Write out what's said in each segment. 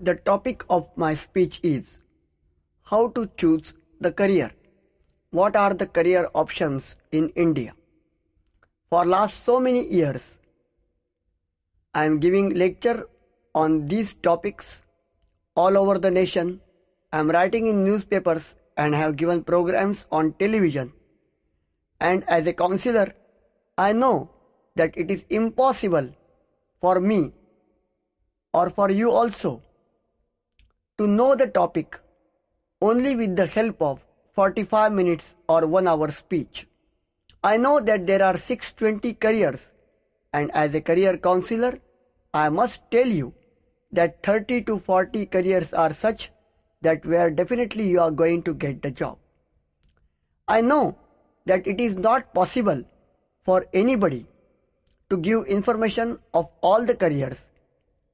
The topic of my speech is how to choose the career. What are the career options in India? For last so many years, I am giving lecture on these topics all over the nation. I am writing in newspapers and have given programs on television. And as a counselor, I know that it is impossible for me or for you also to know the topic only with the help of 45 minutes or 1 hour speech. I know that there are 620 careers, and as a career counselor, I must tell you that 30 to 40 careers are such that where definitely you are going to get the job. I know that it is not possible for anybody to give information of all the careers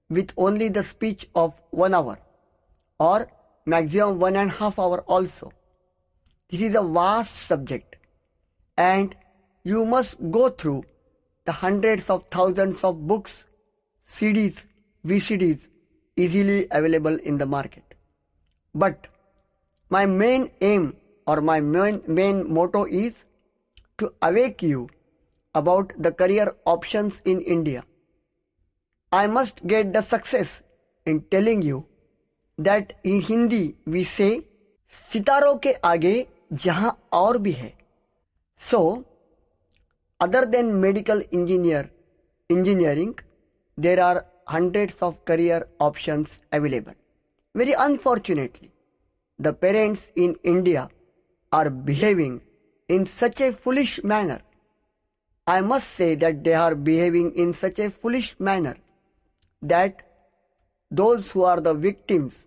with only the speech of 1 hour or maximum 1.5 hours also. This is a vast subject and you must go through the hundreds of thousands of books, CDs, VCDs easily available in the market. But my main aim or my main motto is to awake you about the career options in India. I must get the success in telling you that in Hindi we say सितारों के आगे जहां और भी है. So, other than medical engineering, there are hundreds of career options available. Very unfortunately, the parents in India are behaving in such a foolish manner. I must say that they are behaving in such a foolish manner that those who are the victims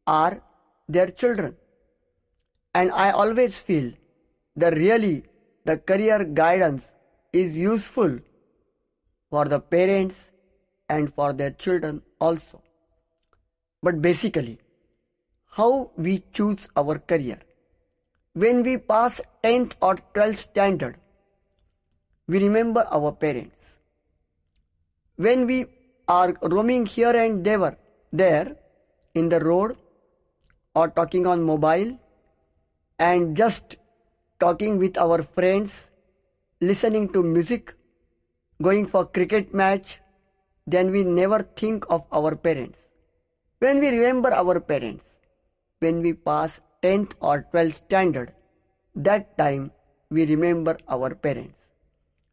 are their children. And I always feel that really the career guidance is useful for the parents and for their children also. But basically, how we choose our career. When we pass 10th or 12th standard, we remember our parents. When we are roaming here and there in the road or talking on mobile and just talking with our friends, listening to music, going for cricket match, then we never think of our parents. When we remember our parents, when we pass 10th or 12th standard, that time we remember our parents.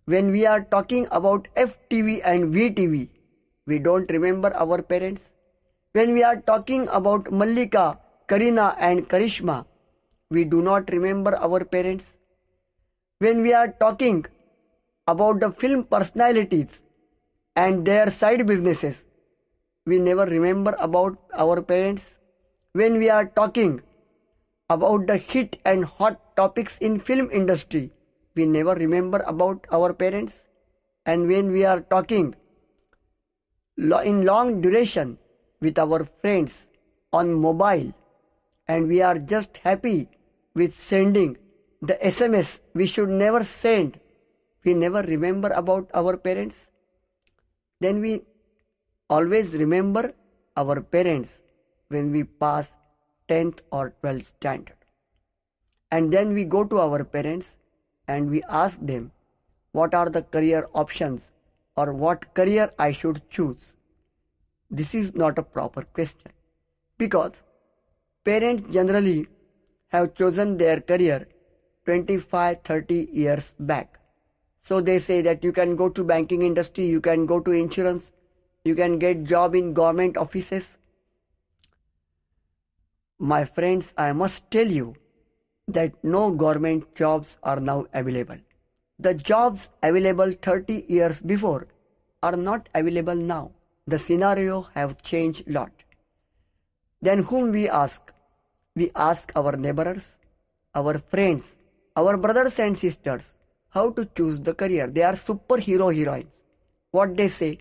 When we are talking about FTV and VTV, we don't remember our parents. When we are talking about Mallika, Karina and Karishma, we do not remember our parents. When we are talking about the film personalities and their side businesses, we never remember about our parents. When we are talking about the hit and hot topics in film industry, we never remember about our parents. And when we are talking in long duration with our friends on mobile and we are just happy with sending the SMS we should never send, we never remember about our parents. Then we always remember our parents when we pass 10th or 12th standard. And then we go to our parents and we ask them what are the career options or what career I should choose. This is not a proper question because parents generally have chosen their career 25-30 years back. So they say that you can go to banking industry, you can go to insurance, you can get job in government offices. My friends, I must tell you that no government jobs are now available. The jobs available 30 years before are not available now. The scenario have changed a lot. Then whom we ask? We ask our neighbors, our friends, our brothers and sisters how to choose the career. They are superhero heroines. What they say?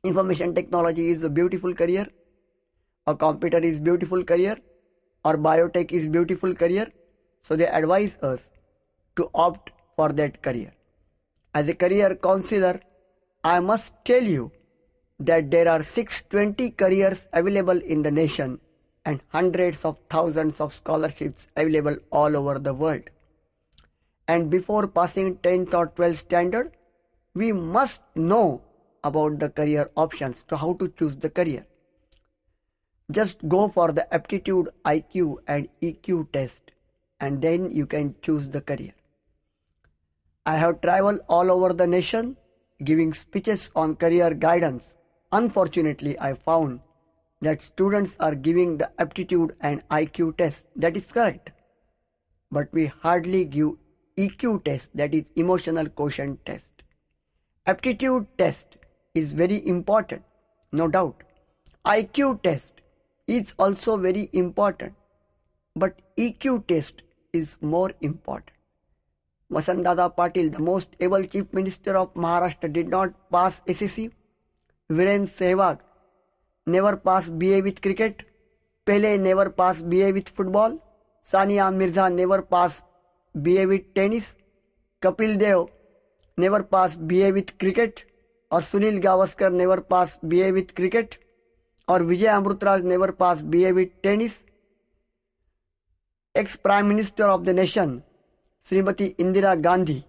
Information technology is a beautiful career, or computer is beautiful career, or biotech is beautiful career. So they advise us to opt for that career. As a career counselor, I must tell you that there are 620 careers available in the nation and hundreds of thousands of scholarships available all over the world. And before passing 10th or 12th standard, we must know about the career options to how to choose the career. Just go for the aptitude IQ and EQ test and then you can choose the career. I have traveled all over the nation giving speeches on career guidance. Unfortunately, I found that students are giving the aptitude and IQ test. That is correct. But we hardly give EQ test, that is emotional quotient test. Aptitude test is very important, no doubt. IQ test is also very important, but EQ test is more important. Vasantdada Patil, the most able Chief Minister of Maharashtra, did not pass SSC. Viren Sehwag never passed BA with cricket. Pele never passed BA with football. Sania Mirza never passed BA with tennis. Kapil Dev never passed BA with cricket. Or Sunil Gavaskar never passed BA with cricket. Or Vijay Amrutraj never passed BA with tennis. Ex-Prime Minister of the nation, Srimati Indira Gandhi,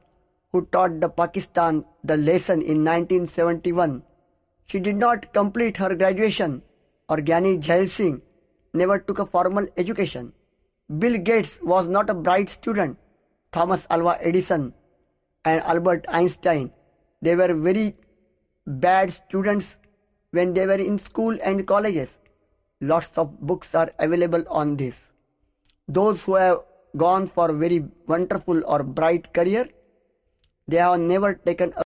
who taught the Pakistan the lesson in 1971, she did not complete her graduation. Or Gyani Jail Singh never took a formal education. Bill Gates was not a bright student. Thomas Alva Edison and Albert Einstein, they were very bad students when they were in school and colleges. Lots of books are available on this. Those who have gone for very wonderful or bright career, they have never taken a